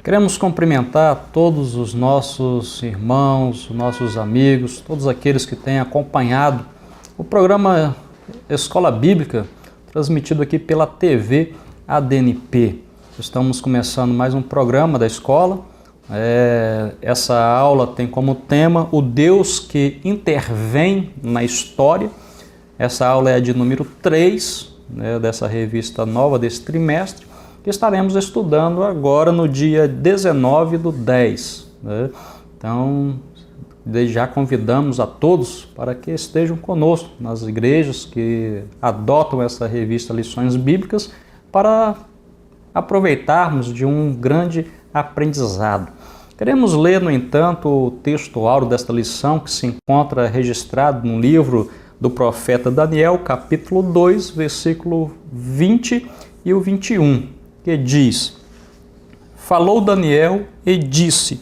Queremos cumprimentar todos os nossos irmãos, nossos amigos, todos aqueles que têm acompanhado o programa Escola Bíblica, transmitido aqui pela TV ADNP. Estamos começando mais um programa da escola. Essa aula tem como tema o Deus que intervém na história. Essa aula é a de número 3, dessa revista nova desse trimestre, que estaremos estudando agora no dia 19/10. Então, desde já convidamos a todos para que estejam conosco nas igrejas que adotam essa revista Lições Bíblicas para aproveitarmos de um grande aprendizado. Queremos ler, no entanto, o texto áureo desta lição que se encontra registrado no livro do profeta Daniel, capítulo 2, versículo 20 e o 21, que diz: Falou Daniel e disse: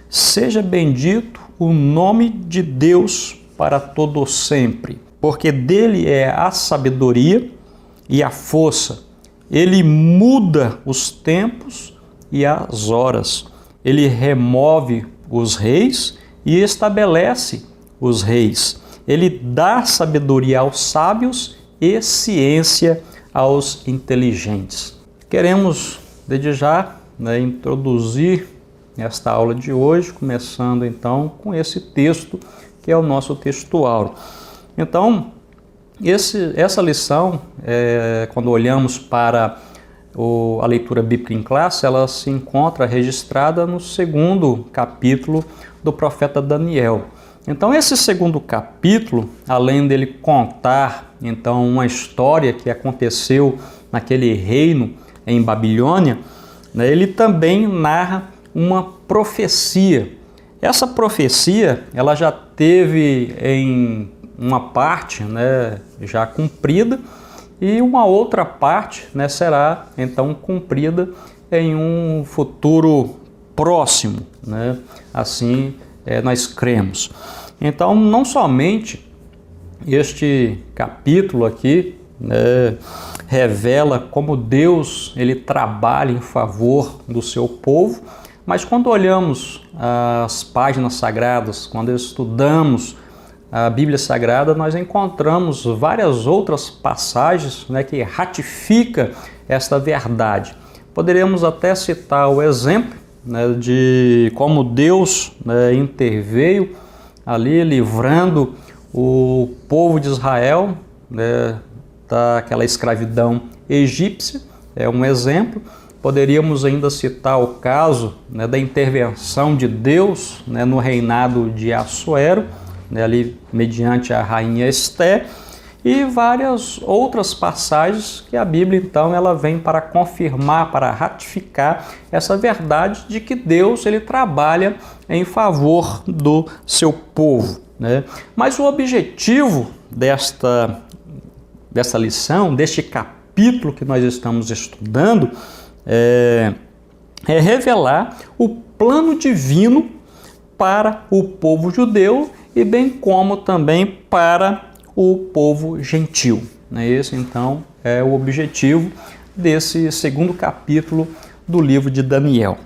Seja bendito o nome de Deus para todo sempre, porque dele é a sabedoria e a força. Ele muda os tempos e as horas. Ele remove os reis e estabelece os reis. Ele dá sabedoria aos sábios e ciência aos inteligentes. Queremos, desde já, introduzir esta aula de hoje, começando então com esse texto, que é o nosso texto áureo. Então, essa lição, quando olhamos para a leitura bíblica em classe, ela se encontra registrada no segundo capítulo do profeta Daniel. Então, esse segundo capítulo, além dele contar então uma história que aconteceu naquele reino em Babilônia, ele também narra uma profecia. Essa profecia, ela já teve em uma parte, já cumprida, e uma outra parte, será então cumprida em um futuro próximo, assim nós cremos. Então, não somente este capítulo aqui revela como Deus ele trabalha em favor do seu povo, mas quando olhamos as páginas sagradas, quando estudamos a Bíblia Sagrada, nós encontramos várias outras passagens que ratificam esta verdade. Poderíamos até citar o exemplo de como Deus interveio ali, livrando o povo de Israel daquela escravidão egípcia. É um exemplo. Poderíamos ainda citar o caso da intervenção de Deus no reinado de Assuero, ali mediante a rainha Esté, e várias outras passagens que a Bíblia então ela vem para confirmar, para ratificar essa verdade de que Deus ele trabalha em favor do seu povo. Mas o objetivo desta lição, deste capítulo que nós estamos estudando, é revelar o plano divino para o povo judeu e bem como também para o povo gentil. Esse então é o objetivo desse segundo capítulo do livro de Daniel.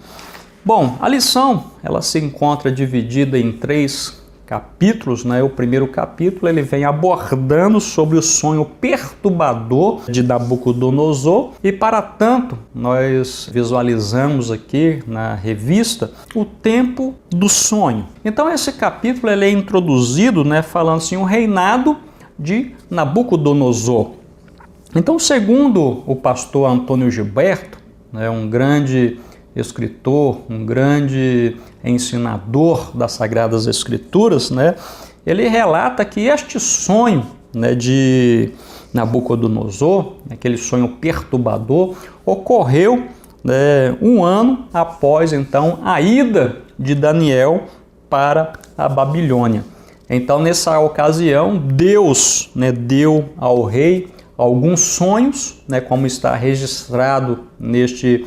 Bom, a lição ela se encontra dividida em 3 capítulos. O primeiro capítulo ele vem abordando sobre o sonho perturbador de Nabucodonosor, e para tanto nós visualizamos aqui na revista o tempo do sonho. Então esse capítulo ele é introduzido falando assim, o reinado de Nabucodonosor. Então, segundo o pastor Antônio Gilberto, um grande escritor, um grande ensinador das Sagradas Escrituras, ele relata que este sonho de Nabucodonosor, aquele sonho perturbador, ocorreu um ano após então a ida de Daniel para a Babilônia. Então, nessa ocasião, Deus deu ao rei alguns sonhos, como está registrado neste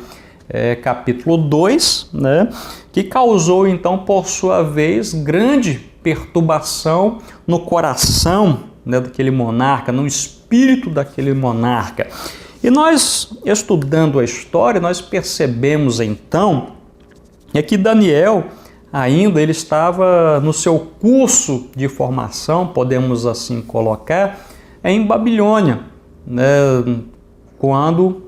capítulo 2, que causou então, por sua vez, grande perturbação no coração daquele monarca, no espírito daquele monarca. E nós, estudando a história, nós percebemos então é que Daniel ainda ele estava no seu curso de formação, podemos assim colocar, em Babilônia, né, quando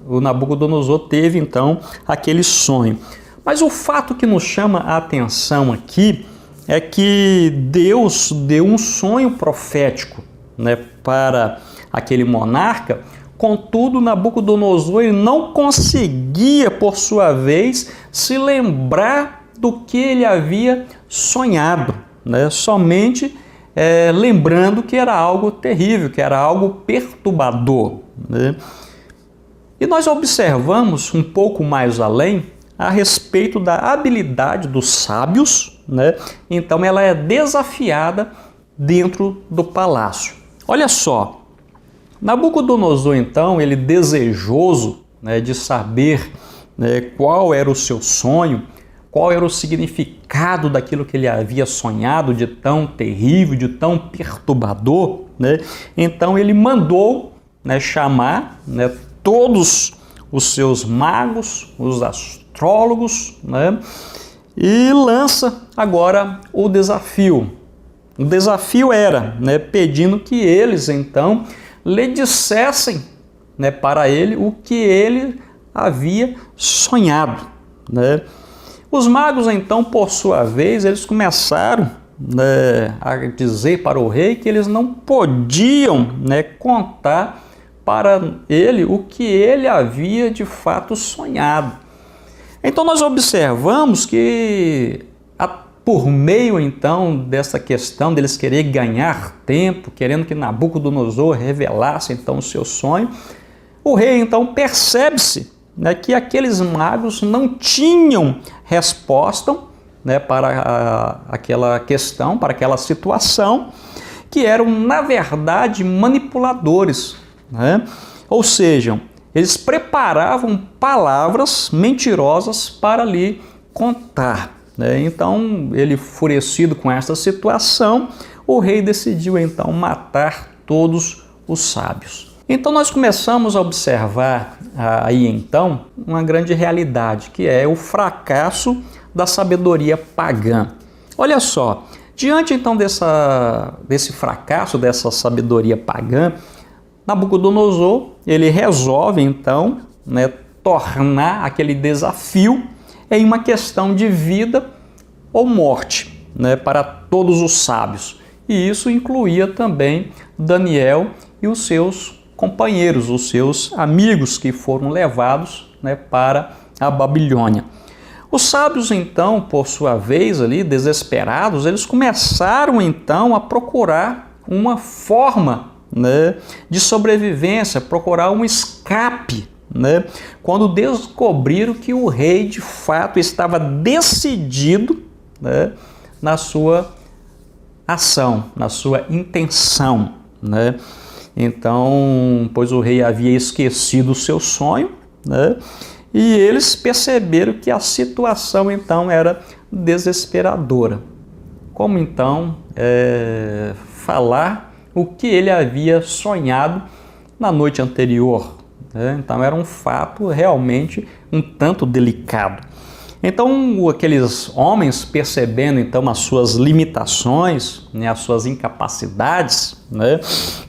o Nabucodonosor teve então aquele sonho. Mas o fato que nos chama a atenção aqui é que Deus deu um sonho profético, né, para aquele monarca. Contudo, Nabucodonosor ele não conseguia, por sua vez, se lembrar do que ele havia sonhado, né? Somente lembrando que era algo terrível, que era algo perturbador, né? E nós observamos um pouco mais além a respeito da habilidade dos sábios, né? Então ela é desafiada dentro do palácio. Olha só, Nabucodonosor, então, ele desejoso, né, de saber, né, qual era o seu sonho, qual era o significado daquilo que ele havia sonhado de tão terrível, de tão perturbador, né? Então ele mandou, né, chamar, né, todos os seus magos, os astrólogos, né, e lança agora o desafio. O desafio era, né, pedindo que eles, então, lhe dissessem, né, para ele o que ele havia sonhado, né? Os magos, então, por sua vez, eles começaram, né, a dizer para o rei que eles não podiam, né, contar para ele o que ele havia de fato sonhado. Então nós observamos que por meio então dessa questão deles querer ganhar tempo, querendo que Nabucodonosor revelasse então o seu sonho, o rei então percebe-se, né, que aqueles magos não tinham resposta, né, para aquela questão, para aquela situação, que eram na verdade manipuladores, né? Ou seja, eles preparavam palavras mentirosas para lhe contar, né? Então, ele enfurecido com essa situação, o rei decidiu então matar todos os sábios. Então nós começamos a observar aí então uma grande realidade, que é o fracasso da sabedoria pagã. Olha só, diante então desse fracasso dessa sabedoria pagã, Nabucodonosor ele resolve então, né, tornar aquele desafio em uma questão de vida ou morte, né, para todos os sábios. E isso incluía também Daniel e os seus companheiros, os seus amigos que foram levados, né, para a Babilônia. Os sábios então, por sua vez ali, desesperados, eles começaram então a procurar uma forma, né, de sobrevivência, procurar um escape, né, quando descobriram que o rei de fato estava decidido, né, na sua ação, na sua intenção, né? Então, pois o rei havia esquecido o seu sonho, né, e eles perceberam que a situação então era desesperadora. Como então falar o que ele havia sonhado na noite anterior, né? Então era um fato realmente um tanto delicado. Então aqueles homens, percebendo então as suas limitações, né, as suas incapacidades, né,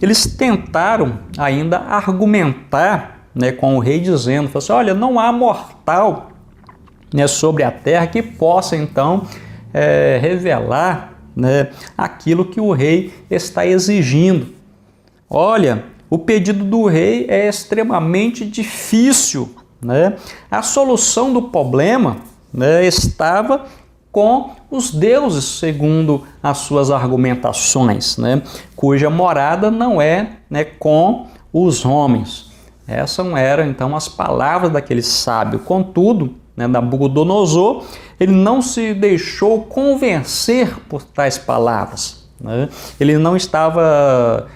eles tentaram ainda argumentar, né, com o rei, dizendo assim, olha, não há mortal, né, sobre a terra que possa então revelar, né, aquilo que o rei está exigindo. Olha, o pedido do rei é extremamente difícil, né? A solução do problema, né, estava com os deuses, segundo as suas argumentações, né, cuja morada não é, né, com os homens. Essas eram então as palavras daquele sábio. Contudo, né, Nabucodonosor, ele não se deixou convencer por tais palavras, né? Ele não estava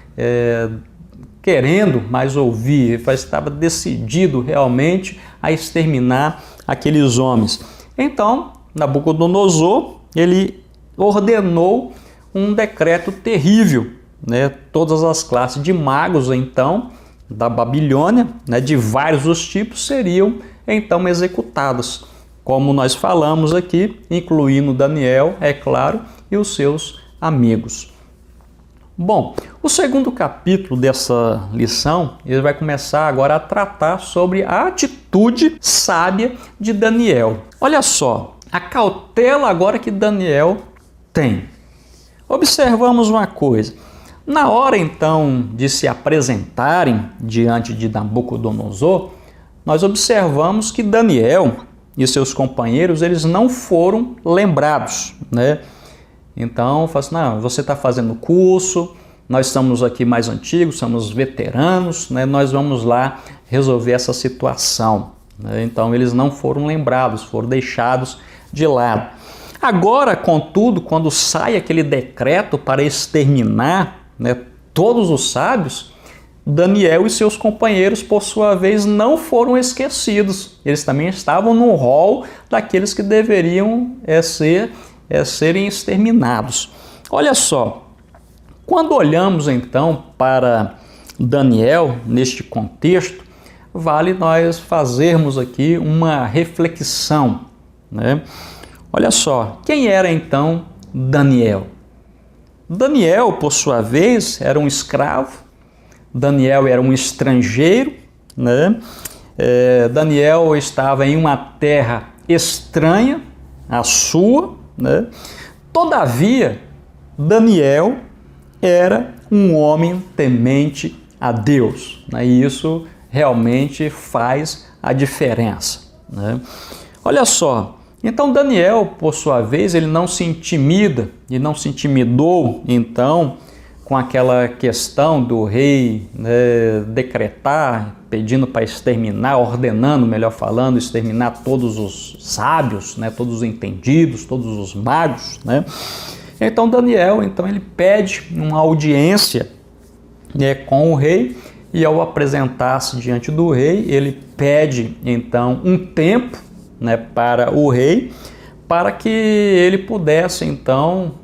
querendo mais ouvir, ele estava decidido realmente a exterminar aqueles homens. Então, Nabucodonosor, ele ordenou um decreto terrível, né? Todas as classes de magos, então, da Babilônia, né, de vários os tipos, seriam então executadas. como nós falamos aqui, incluindo Daniel, é claro, e os seus amigos. Bom, o segundo capítulo dessa lição, ele vai começar agora a tratar sobre a atitude sábia de Daniel. Olha só, a cautela agora que Daniel tem. Observamos uma coisa. Na hora então de se apresentarem diante de Nabucodonosor, nós observamos que Daniel e seus companheiros, eles não foram lembrados, né? Então, fala assim, não, você está fazendo curso, nós estamos aqui mais antigos, somos veteranos, né? Nós vamos lá resolver essa situação. Né? Então, eles não foram lembrados, foram deixados de lado. Agora, contudo, quando sai aquele decreto para exterminar, né, todos os sábios, Daniel e seus companheiros, por sua vez, não foram esquecidos. Eles também estavam no rol daqueles que deveriam serem exterminados. Olha só, quando olhamos então para Daniel neste contexto, vale nós fazermos aqui uma reflexão, né? Olha só, quem era então Daniel? Daniel, por sua vez, era um escravo, Daniel era um estrangeiro, né? Daniel estava em uma terra estranha à sua, né? Todavia, Daniel era um homem temente a Deus, né? E isso realmente faz a diferença, né? Olha só, então Daniel, por sua vez, ele não se intimida e não se intimidou, então, com aquela questão do rei, né, decretar, pedindo para exterminar, ordenando, melhor falando, exterminar todos os sábios, né, todos os entendidos, todos os magos, né? Então Daniel, então, ele pede uma audiência, né, com o rei, e ao apresentar-se diante do rei, ele pede então um tempo, né, para o rei, para que ele pudesse então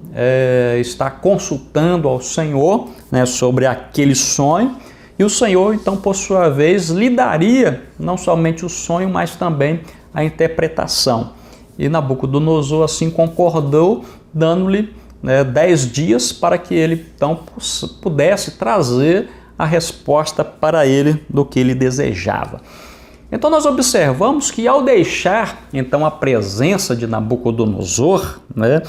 estar consultando ao Senhor, né, sobre aquele sonho, e o Senhor então por sua vez lhe daria não somente o sonho, mas também a interpretação. E Nabucodonosor assim concordou, dando-lhe, né, 10 dias para que ele então pudesse trazer a resposta para ele do que ele desejava. Então nós observamos que ao deixar então a presença de Nabucodonosor, né,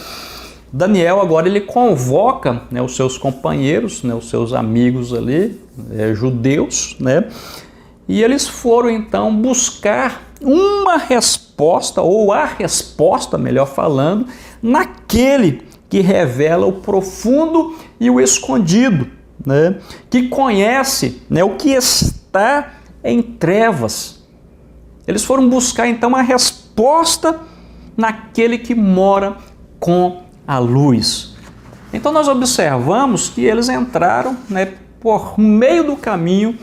Daniel agora ele convoca, né, os seus companheiros, né, os seus amigos ali, judeus, né, e eles foram então buscar uma resposta, ou a resposta, melhor falando, naquele que revela o profundo e o escondido, né, que conhece, né, o que está em trevas. Eles foram buscar então a resposta naquele que mora com a luz. Então nós observamos que eles entraram, né, por meio do caminho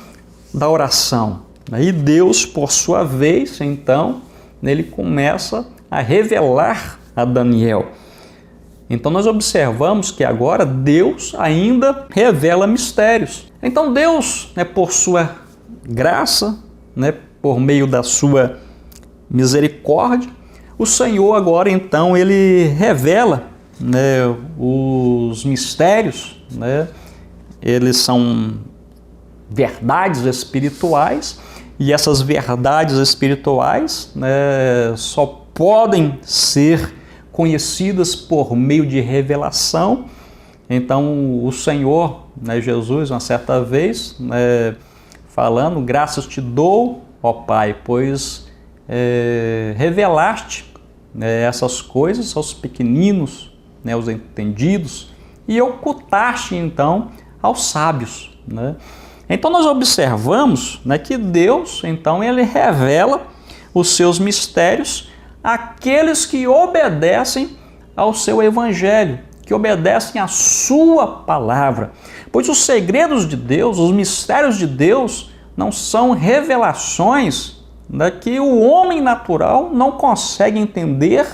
da oração. E Deus, por sua vez, então, ele começa a revelar a Daniel. Então nós observamos que agora Deus ainda revela mistérios. Então Deus, né, por sua graça, né, por meio da sua misericórdia, o Senhor agora então ele revela, né, os mistérios, né, eles são verdades espirituais, e essas verdades espirituais, né, só podem ser conhecidas por meio de revelação. Então o Senhor, né, Jesus, uma certa vez, né, falando, graças te dou, ó Pai, pois revelaste, né, essas coisas aos pequeninos, né, aos entendidos, e ocultaste então aos sábios, né? Então nós observamos, né, que Deus então ele revela os seus mistérios àqueles que obedecem ao seu evangelho, que obedecem à sua palavra. Pois os segredos de Deus, os mistérios de Deus, não são revelações, né, que o homem natural não consegue entender,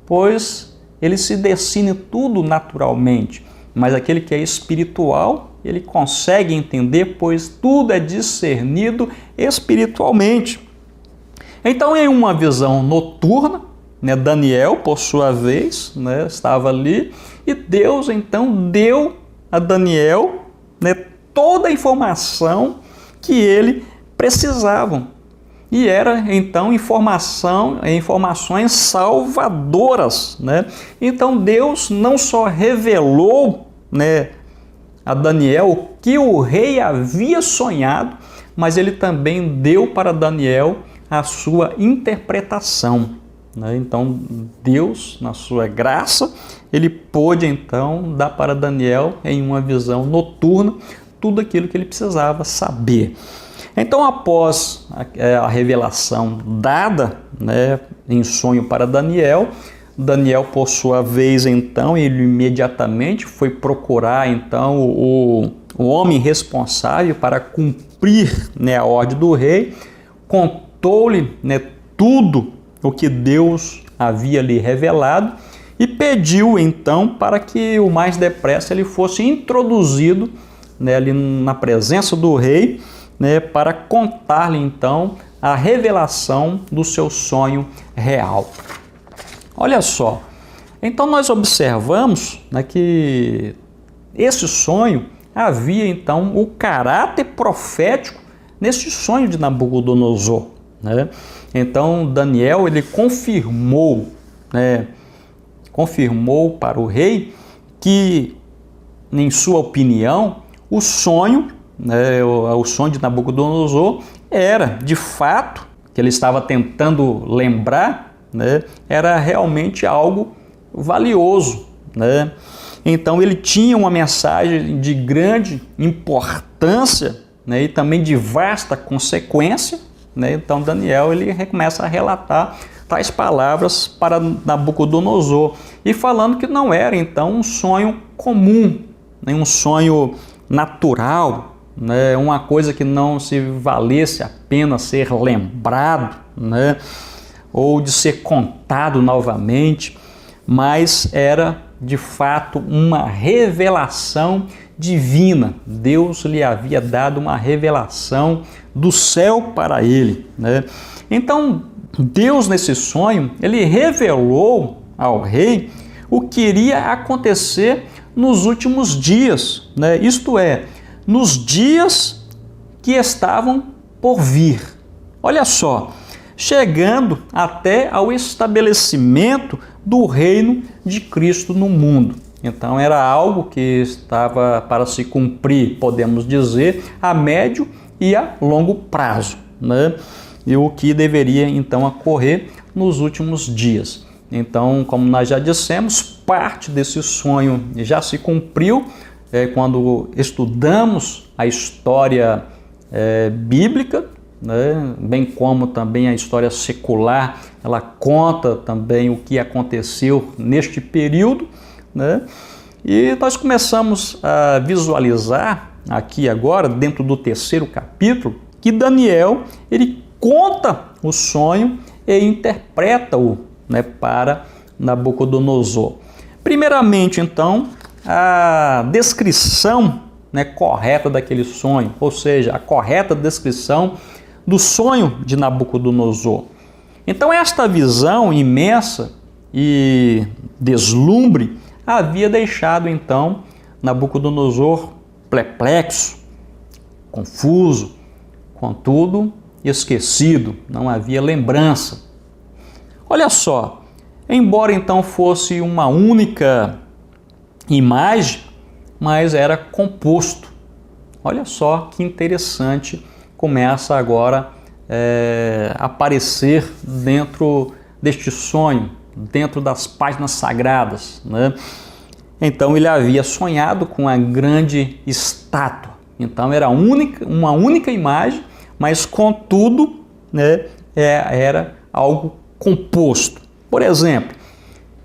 pois ele se decide tudo naturalmente. Mas aquele que é espiritual, ele consegue entender, pois tudo é discernido espiritualmente. Então, em uma visão noturna, né, Daniel, por sua vez, né, estava ali, e Deus então deu a Daniel, né, toda a informação que ele precisava. E era então informações salvadoras, né? Então Deus não só revelou, né, a Daniel o que o rei havia sonhado, mas ele também deu para Daniel a sua interpretação, né? Então Deus, na sua graça, ele pôde então dar para Daniel, em uma visão noturna, tudo aquilo que ele precisava saber. Então, após a revelação dada, né, em sonho para Daniel, Daniel, por sua vez, então, ele imediatamente foi procurar então o homem responsável para cumprir, né, a ordem do rei, contou-lhe, né, tudo o que Deus havia lhe revelado e pediu então para que o mais depressa ele fosse introduzido, né, ali na presença do rei, né, para contar-lhe então a revelação do seu sonho real. Olha só, então nós observamos, né, que esse sonho havia então o caráter profético nesse sonho de Nabucodonosor, né? Então Daniel ele confirmou, né, confirmou para o rei que, em sua opinião, o sonho, né, o sonho de Nabucodonosor era, de fato, que ele estava tentando lembrar, né, era realmente algo valioso, né? Então ele tinha uma mensagem de grande importância, né, e também de vasta consequência, né? Então Daniel ele começa a relatar tais palavras para Nabucodonosor e falando que não era então um sonho comum, nem um sonho natural, né, uma coisa que não se valesse apenas ser lembrado, né, ou de ser contado novamente, mas era de fato uma revelação divina. Deus lhe havia dado uma revelação do céu para ele, né? Então Deus, nesse sonho, ele revelou ao rei o que iria acontecer nos últimos dias, né? Isto é, nos dias que estavam por vir. Olha só, chegando até ao estabelecimento do reino de Cristo no mundo. Então era algo que estava para se cumprir, podemos dizer, a médio e a longo prazo, né? E o que deveria então ocorrer nos últimos dias. Então, como nós já dissemos, parte desse sonho já se cumpriu quando estudamos a história bíblica, né? Bem como também a história secular, ela conta também o que aconteceu neste período, né? E nós começamos a visualizar aqui agora, dentro do 3º capítulo, que Daniel ele conta o sonho e interpreta-o, né, para Nabucodonosor. Primeiramente, então, a descrição, né, correta daquele sonho, ou seja, a correta descrição do sonho de Nabucodonosor. Então, esta visão imensa e deslumbre havia deixado, então, Nabucodonosor perplexo, confuso, contudo, esquecido, não havia lembrança. Olha só, embora então fosse uma única imagem, mas era composto. Olha só que interessante, começa agora a aparecer dentro deste sonho, dentro das páginas sagradas, né? Então ele havia sonhado com a grande estátua. Então era uma única imagem, mas contudo, né, era algo composto. Por exemplo,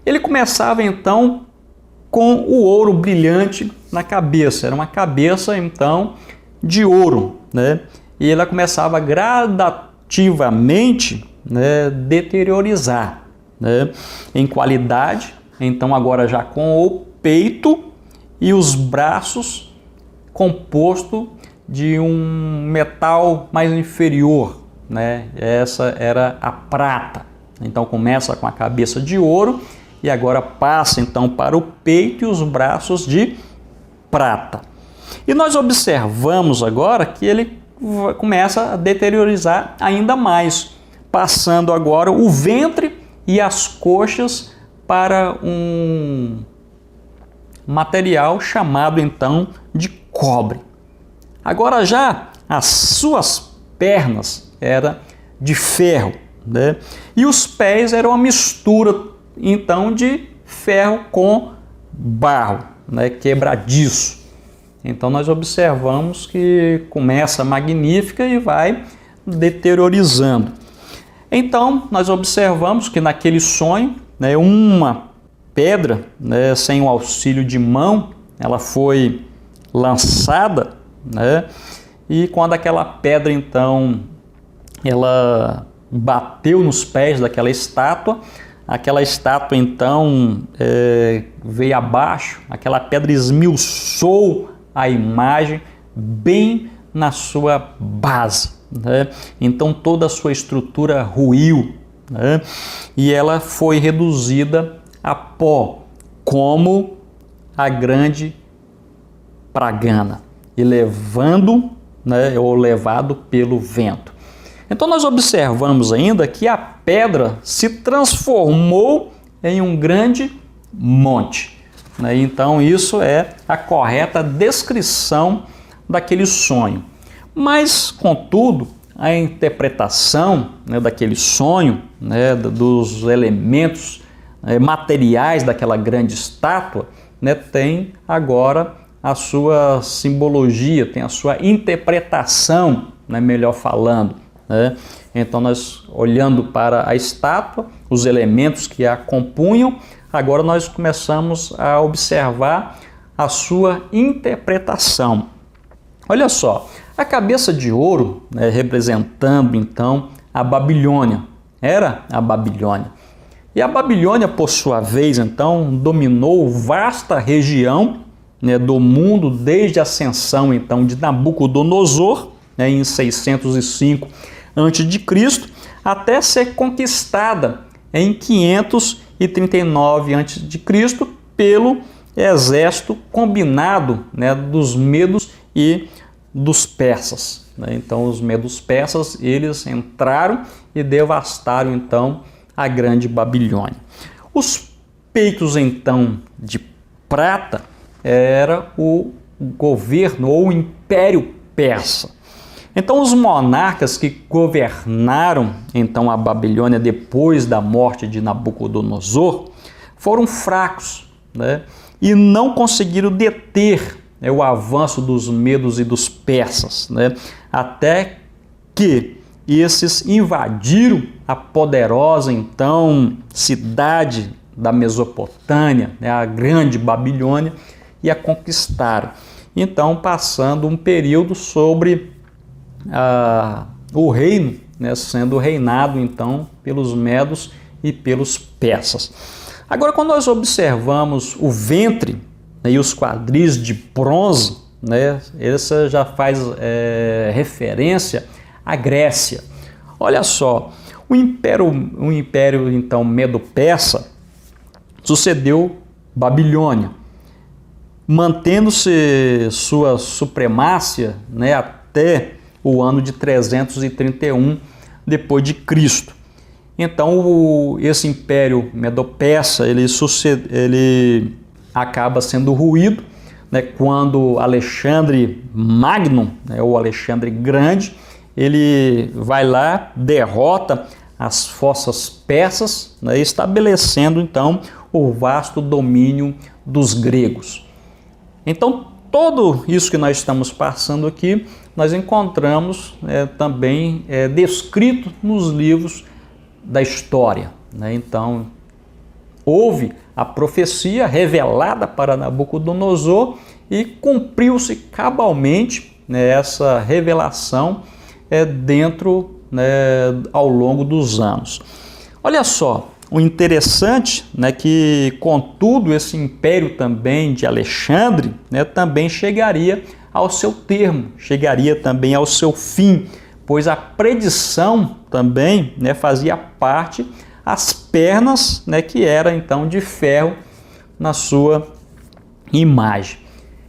ele começava então com o ouro brilhante na cabeça. Era uma cabeça então de ouro, né? E ela começava gradativamente, né, deteriorizar, né, em qualidade. Então agora já com o peito e os braços composto de um metal mais inferior, né? Essa era a prata. Então começa com a cabeça de ouro e agora passa então para o peito e os braços de prata. E nós observamos agora que ele começa a deteriorizar ainda mais, passando agora o ventre e as coxas para um material chamado então de cobre. Agora já as suas pernas eram de ferro, né? E os pés eram uma mistura então de ferro com barro, né? Quebradiço. Então nós observamos que começa magnífica e vai deteriorizando. Então nós observamos que naquele sonho, né, uma pedra, né, sem o auxílio de mão, ela foi lançada, né, e quando aquela pedra então ela bateu nos pés daquela estátua, aquela estátua então veio abaixo, aquela pedra esmiuçou a imagem bem na sua base, né? Então toda a sua estrutura ruiu, né? E ela foi reduzida a pó, como a grande pragana, e levando, né, ou levado pelo vento. Então nós observamos ainda que a pedra se transformou em um grande monte, né? Então isso é a correta descrição daquele sonho. Mas, contudo, a interpretação, né, daquele sonho, né, dos elementos materiais daquela grande estátua, né, tem agora a sua simbologia, tem a sua interpretação, né, melhor falando, né? Então nós, olhando para a estátua, os elementos que a compunham, agora nós começamos a observar a sua interpretação. Olha só, a cabeça de ouro, né, representando então a Babilônia, era a Babilônia. E a Babilônia, por sua vez, então, dominou vasta região, né, do mundo desde a ascensão então de Nabucodonosor, né, em 605 a.C., até ser conquistada em 539 a.C. pelo exército combinado, né, dos medos e dos persas, né? Então os medos persas, eles entraram e devastaram então a grande Babilônia. Os peitos então de prata era o governo ou o império persa. Então os monarcas que governaram então a Babilônia depois da morte de Nabucodonosor foram fracos, né? E não conseguiram deter, né, o avanço dos medos e dos persas, né? Até que esses invadiram a poderosa então cidade da Mesopotâmia, né, a grande Babilônia, e a conquistaram. Então passando um período sobre o reino, né, sendo reinado então pelos medos e pelos persas. Agora, quando nós observamos o ventre, né, e os quadris de bronze, né, essa já faz referência à Grécia. Olha só, o império então medo-persa sucedeu Babilônia, mantendo-se sua supremacia, né, até o ano de 331 depois de Cristo. Então esse império medo-persa ele acaba sendo ruído, né, quando Alexandre Magno, né, ou Alexandre Grande, ele vai lá, derrota as forças persas, né, estabelecendo então o vasto domínio dos gregos. Então tudo isso que nós estamos passando aqui, nós encontramos também descrito nos livros da história, né? Então houve a profecia revelada para Nabucodonosor e cumpriu-se cabalmente, né, essa revelação dentro, né, ao longo dos anos. Olha só, o interessante, né, que contudo esse império também de Alexandre, né, também chegaria ao seu termo, chegaria também ao seu fim, pois a predição também, né, fazia parte as pernas, né, que era então de ferro na sua imagem.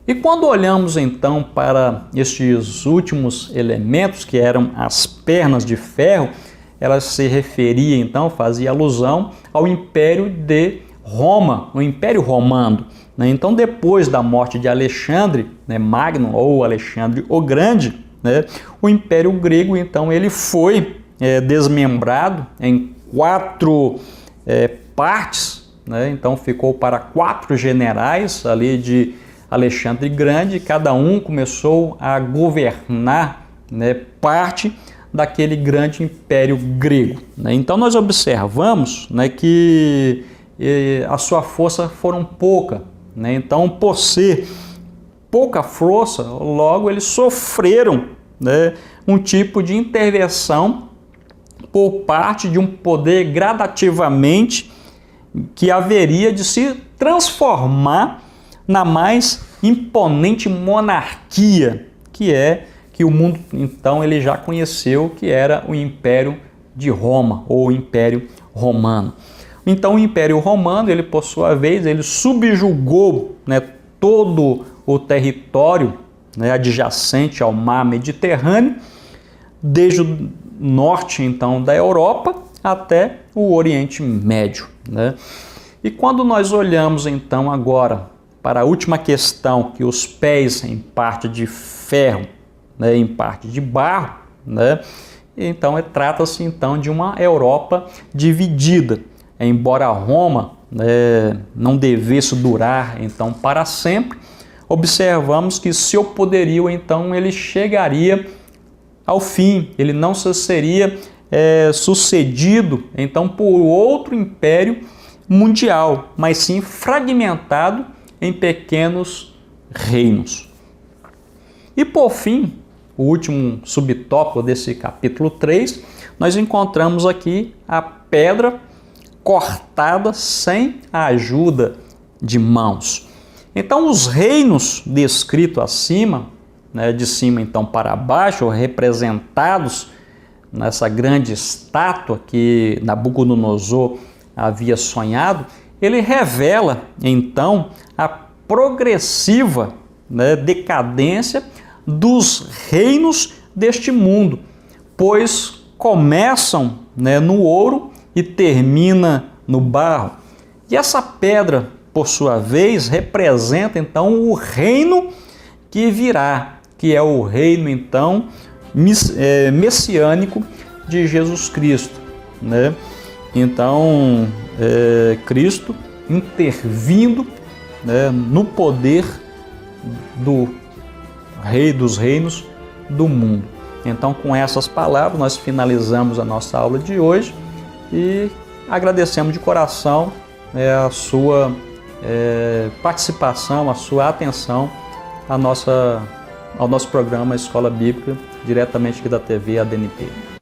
E quando olhamos então para estes últimos elementos, que eram as pernas de ferro, ela se referia então, fazia alusão ao Império de Roma, o Império Romano. Né? Então, depois da morte de Alexandre, né, Magno, ou Alexandre o Grande, né, o Império Grego então ele foi desmembrado em 4 partes, né? Então ficou para 4 generais ali de Alexandre Grande, cada um começou a governar, né, parte daquele grande império grego. Né? Então nós observamos, né, que a sua força foram pouca. Né? Então, por ser pouca força, logo eles sofreram, né, um tipo de intervenção por parte de um poder gradativamente que haveria de se transformar na mais imponente monarquia que o mundo então ele já conheceu, que era o Império de Roma ou o Império Romano. Então o Império Romano, ele por sua vez, ele subjugou, né, todo o território, né, adjacente ao mar Mediterrâneo, desde o norte então da Europa até o Oriente Médio. Né? E quando nós olhamos então agora para a última questão, que os pés em parte de ferro, né, em parte de barro, né, então trata-se então de uma Europa dividida. Embora Roma, né, não devesse durar então para sempre, observamos que seu poderio então ele chegaria ao fim, ele não seria sucedido então por outro império mundial, mas sim fragmentado em pequenos reinos. E por fim, o último subtópico desse capítulo 3, nós encontramos aqui a pedra cortada sem a ajuda de mãos. Então os reinos descritos acima, né, de cima então para baixo, representados nessa grande estátua que Nabucodonosor havia sonhado, ele revela então a progressiva, né, decadência dos reinos deste mundo, pois começam, né, no ouro e termina no barro. E essa pedra, por sua vez, representa então o reino que virá, que é o reino então messiânico de Jesus Cristo, né? Então, Cristo intervindo, né, no poder do Rei dos Reinos do mundo. Então, com essas palavras, nós finalizamos a nossa aula de hoje e agradecemos de coração a sua participação, a sua atenção ao nosso programa Escola Bíblica, diretamente aqui da TV ADNP.